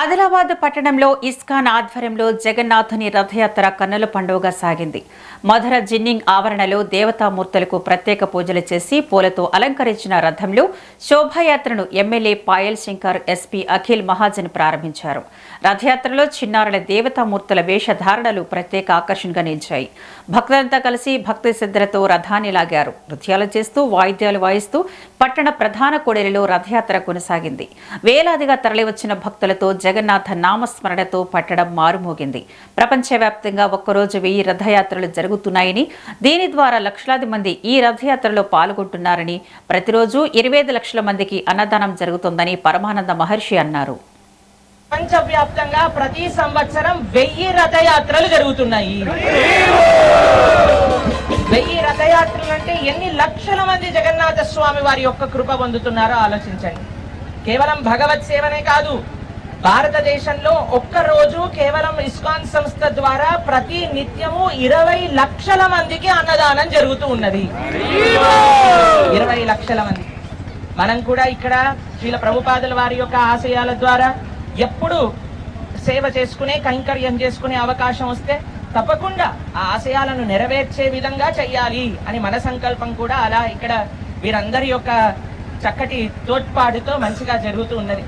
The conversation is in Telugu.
ఆదిలాబాద్ పట్టణంలో ఇస్కాన్ ఆధ్వర్యంలో జగన్నాథుని రథయాత్ర కన్నుల పండుగగా సాగింది. మధుర జిన్నింగ్ ఆవరణలో దేవతామూర్తులకు ప్రత్యేక పూజలు చేసి పూలతో అలంకరించిన రథంలో శోభాయాత్రను ఎమ్మెల్యే పాయల్ శంకర్, ఎస్పీ అఖిల్ మహాజన్ ప్రారంభించారు. రథయాత్రలో చిన్నారుల దేవతామూర్తుల వేషధారణలు ప్రత్యేక ఆకర్షణగా నిలిచాయి. భక్తులంతా కలిసి భక్తి శ్రద్ధలతో రథాన్ని లాగారు. నృత్యాలు చేస్తూ వాయిద్యాలు వాయిస్తూ పట్టణ ప్రధాన కూడలిలో రథయాత్ర కొనసాగింది. వేలాదిగా తరలివచ్చిన భక్తులతో జగన్నాథ నామస్మరణతో పట్టడం మారుమోగింది. ప్రపంచవ్యాప్తంగా ఒక్కరోజు 1000 రథయాత్రలు జరుగుతున్నాయని, దీని ద్వారా లక్షలాది మంది ఈ రథయాత్రలో పాల్గొంటున్నారని, ప్రతిరోజు 25 లక్షల మందికి అన్నదానం జరుగుతుందని పరమానంద మహర్షి అన్నారు. ప్రపంచవ్యాప్తంగా ప్రతి సంవత్సరం 1000 రథయాత్రలు జరుగుతున్నాయి. 1000 రథయాత్రలు అంటే ఎన్ని లక్షల మంది జగన్నాథ స్వామి వారి యొక్క కృప పొందుతున్నారో ఆలోచించండి. కేవలం భగవత్ సేవనే కాదు, భారతదేశంలో ఒక్కరోజు కేవలం ఇస్కాన్ సంస్థ ద్వారా ప్రతి నిత్యము 20 లక్షల మందికి అన్నదానం జరుగుతూ ఉన్నది. 20 లక్షల మంది. మనం కూడా ఇక్కడ శ్రీల ప్రభుపాదుల వారి యొక్క ఆశయాల ద్వారా ఎప్పుడు సేవ చేసుకునే, కైంకర్యం చేసుకునే అవకాశం వస్తే తప్పకుండా ఆ ఆశయాలను నెరవేర్చే విధంగా చెయ్యాలి అని మన సంకల్పం కూడా అలా ఇక్కడ వీరందరి యొక్క చక్కటి తోడ్పాటుతో మంచిగా జరుగుతూ ఉన్నది.